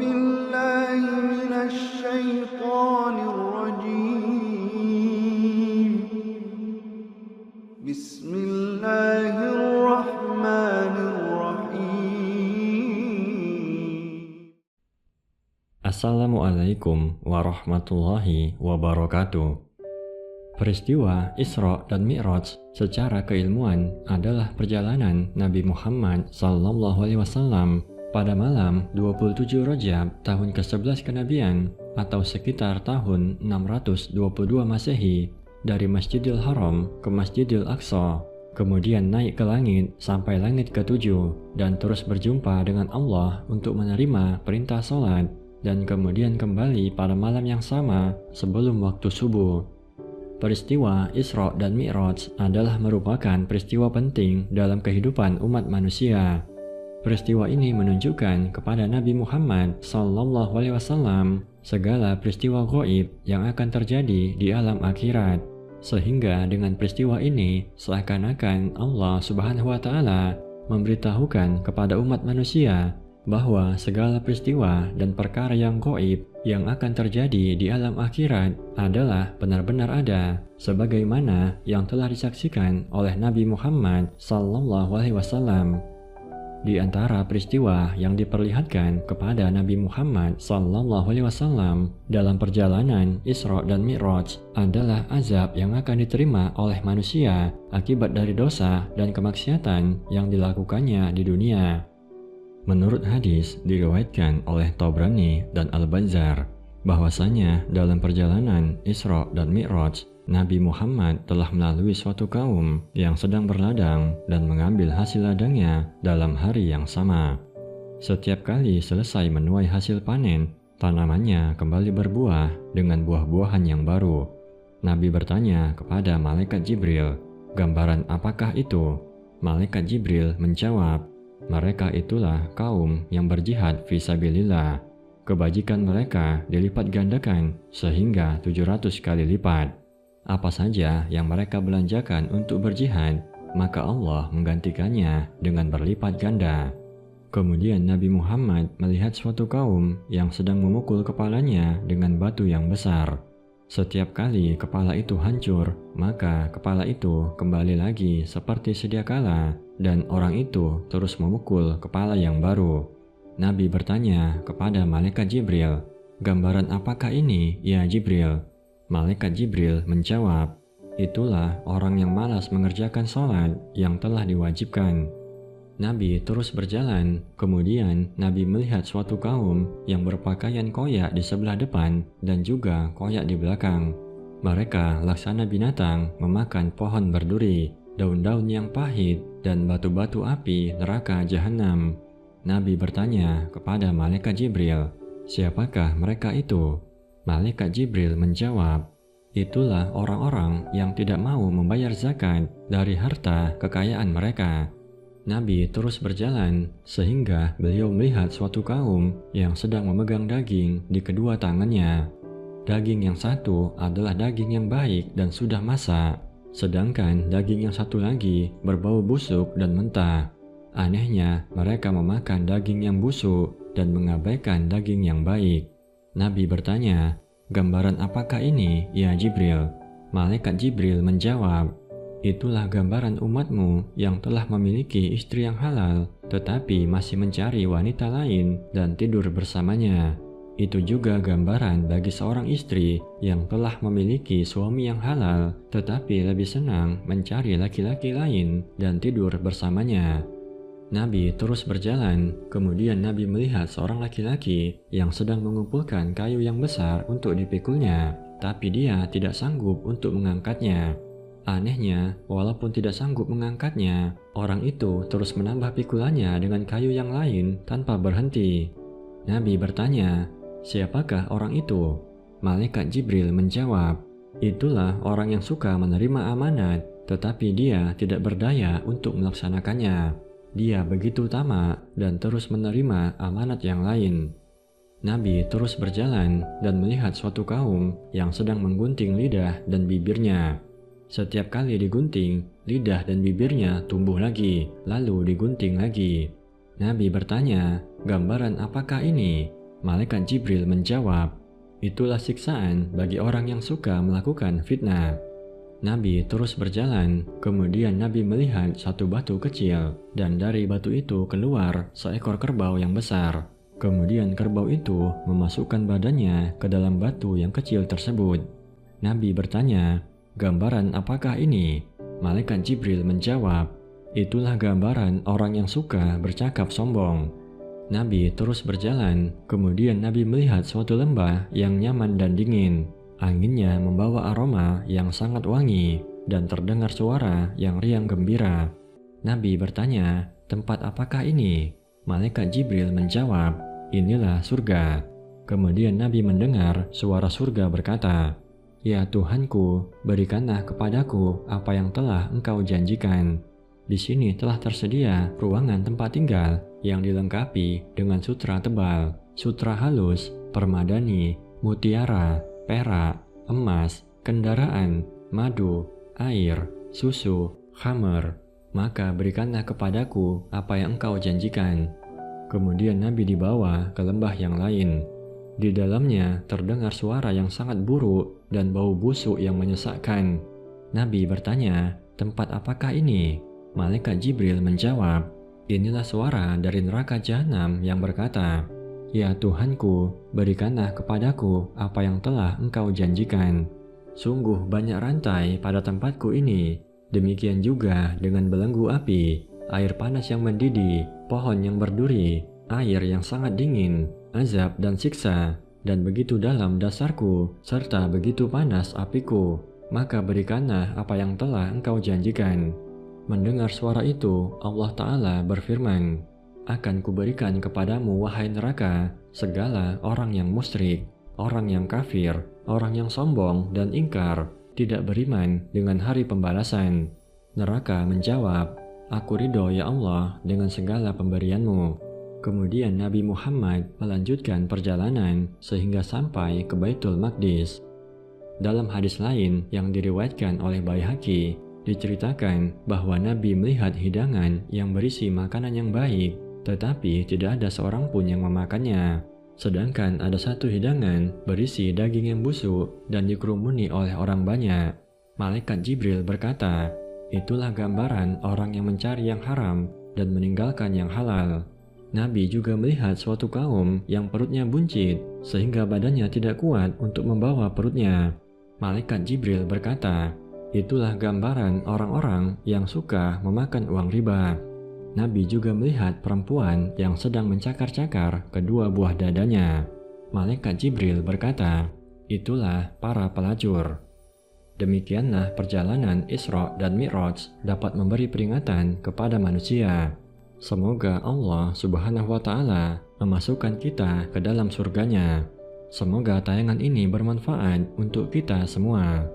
بالله من الشيطان الرجيم. بسم الله الرحمن الرحيم. Assalamualaikum warahmatullahi wabarakatuh. Peristiwa Isra dan Mi'raj secara keilmuan adalah perjalanan Nabi Muhammad SAW pada malam 27 Rajab tahun ke-11 kenabian atau sekitar tahun 622 Masehi dari Masjidil Haram ke Masjidil Aqsa, kemudian naik ke langit sampai langit ke-7 dan terus berjumpa dengan Allah untuk menerima perintah sholat, dan kemudian kembali pada malam yang sama sebelum waktu subuh. Peristiwa Isra dan Mi'raj adalah merupakan peristiwa penting dalam kehidupan umat manusia. Peristiwa ini menunjukkan kepada Nabi Muhammad SAW segala peristiwa gaib yang akan terjadi di alam akhirat, sehingga dengan peristiwa ini seakan-akan Allah Subhanahu wa Ta'ala memberitahukan kepada umat manusia bahwa segala peristiwa dan perkara yang gaib yang akan terjadi di alam akhirat adalah benar-benar ada, sebagaimana yang telah disaksikan oleh Nabi Muhammad SAW. Di antara peristiwa yang diperlihatkan kepada Nabi Muhammad SAW dalam perjalanan Isra dan Mi'raj adalah azab yang akan diterima oleh manusia akibat dari dosa dan kemaksiatan yang dilakukannya di dunia. Menurut hadis diriwayatkan oleh Tabrani dan Al-Bazzar bahwasanya dalam perjalanan Isra dan Mi'raj, Nabi Muhammad telah melalui suatu kaum yang sedang berladang dan mengambil hasil ladangnya dalam hari yang sama. Setiap kali selesai menuai hasil panen, tanamannya kembali berbuah dengan buah-buahan yang baru. Nabi bertanya kepada Malaikat Jibril, "Gambaran apakah itu?" Malaikat Jibril menjawab, "Mereka itulah kaum yang berjihad fisabilillah. Kebajikan mereka dilipat gandakan sehingga 700 kali lipat. Apa saja yang mereka belanjakan untuk berjihad, maka Allah menggantikannya dengan berlipat ganda." Kemudian Nabi Muhammad melihat suatu kaum yang sedang memukul kepalanya dengan batu yang besar. Setiap kali kepala itu hancur, maka kepala itu kembali lagi seperti sedia kala, dan orang itu terus memukul kepala yang baru. Nabi bertanya kepada Malaikat Jibril, "Gambaran apakah ini, ya Jibril?" Malaikat Jibril menjawab, "Itulah orang yang malas mengerjakan sholat yang telah diwajibkan." Nabi terus berjalan, kemudian Nabi melihat suatu kaum yang berpakaian koyak di sebelah depan dan juga koyak di belakang. Mereka laksana binatang memakan pohon berduri, daun-daun yang pahit, dan batu-batu api neraka jahanam. Nabi bertanya kepada Malaikat Jibril, "Siapakah mereka itu?" Malaikat Jibril menjawab, "Itulah orang-orang yang tidak mau membayar zakat dari harta kekayaan mereka." Nabi terus berjalan sehingga beliau melihat suatu kaum yang sedang memegang daging di kedua tangannya. Daging yang satu adalah daging yang baik dan sudah masak, sedangkan daging yang satu lagi berbau busuk dan mentah. Anehnya, mereka memakan daging yang busuk dan mengabaikan daging yang baik. Nabi bertanya, "Gambaran apakah ini, ya Jibril?" Malaikat Jibril menjawab, "Itulah gambaran umatmu yang telah memiliki istri yang halal, tetapi masih mencari wanita lain dan tidur bersamanya. Itu juga gambaran bagi seorang istri yang telah memiliki suami yang halal, tetapi lebih senang mencari laki-laki lain dan tidur bersamanya." Nabi terus berjalan, kemudian Nabi melihat seorang laki-laki yang sedang mengumpulkan kayu yang besar untuk dipikulnya, tapi dia tidak sanggup untuk mengangkatnya. Anehnya, walaupun tidak sanggup mengangkatnya, orang itu terus menambah pikulannya dengan kayu yang lain tanpa berhenti. Nabi bertanya, "Siapakah orang itu?" Malaikat Jibril menjawab, "Itulah orang yang suka menerima amanat, tetapi dia tidak berdaya untuk melaksanakannya. Dia begitu tamak dan terus menerima amanat yang lain." Nabi terus berjalan dan melihat suatu kaum yang sedang menggunting lidah dan bibirnya. Setiap kali digunting, lidah dan bibirnya tumbuh lagi, lalu digunting lagi. Nabi bertanya, "Gambaran apakah ini?" Malaikat Jibril menjawab, "Itulah siksaan bagi orang yang suka melakukan fitnah." Nabi terus berjalan, kemudian Nabi melihat satu batu kecil, dan dari batu itu keluar seekor kerbau yang besar. Kemudian kerbau itu memasukkan badannya ke dalam batu yang kecil tersebut. Nabi bertanya, "Gambaran apakah ini?" Malaikat Jibril menjawab, "Itulah gambaran orang yang suka bercakap sombong." Nabi terus berjalan, kemudian Nabi melihat suatu lembah yang nyaman dan dingin. Anginnya membawa aroma yang sangat wangi dan terdengar suara yang riang gembira. Nabi bertanya, "Tempat apakah ini?" Malaikat Jibril menjawab, "Inilah surga." Kemudian Nabi mendengar suara surga berkata, "Ya Tuhanku, berikanlah kepadaku apa yang telah Engkau janjikan. Di sini telah tersedia ruangan tempat tinggal yang dilengkapi dengan sutra tebal, sutra halus, permadani, mutiara, perak, emas, kendaraan, madu, air, susu, khamr. Maka berikanlah kepadaku apa yang Engkau janjikan." Kemudian Nabi dibawa ke lembah yang lain. Di dalamnya terdengar suara yang sangat buruk dan bau busuk yang menyesakkan. Nabi bertanya, "Tempat apakah ini?" Malaikat Jibril menjawab, "Inilah suara dari neraka Jahanam yang berkata, 'Ya Tuhanku, berikanlah kepadaku apa yang telah Engkau janjikan.' Sungguh banyak rantai pada tempatku ini, demikian juga dengan belenggu api, air panas yang mendidih, pohon yang berduri, air yang sangat dingin, azab dan siksa, dan begitu dalam dasarku, serta begitu panas apiku. Maka berikanlah apa yang telah Engkau janjikan." Mendengar suara itu, Allah Ta'ala berfirman, "Akan kuberikan kepadamu, wahai neraka, segala orang yang musyrik, orang yang kafir, orang yang sombong dan ingkar, tidak beriman dengan hari pembalasan." Neraka menjawab, "Aku ridho ya Allah dengan segala pemberianmu." Kemudian Nabi Muhammad melanjutkan perjalanan sehingga sampai ke Baitul Maqdis. Dalam hadis lain yang diriwayatkan oleh Baihaqi, diceritakan bahwa Nabi melihat hidangan yang berisi makanan yang baik, tetapi tidak ada seorang pun yang memakannya. Sedangkan ada satu hidangan berisi daging yang busuk dan dikerumuni oleh orang banyak. Malaikat Jibril berkata, "Itulah gambaran orang yang mencari yang haram dan meninggalkan yang halal." Nabi juga melihat suatu kaum yang perutnya buncit sehingga badannya tidak kuat untuk membawa perutnya. Malaikat Jibril berkata, "Itulah gambaran orang-orang yang suka memakan uang riba." Nabi juga melihat perempuan yang sedang mencakar-cakar kedua buah dadanya. Malaikat Jibril berkata, "Itulah para pelacur." Demikianlah perjalanan Isra dan Mi'raj dapat memberi peringatan kepada manusia. Semoga Allah Subhanahu wa Ta'ala memasukkan kita ke dalam surganya. Semoga tayangan ini bermanfaat untuk kita semua.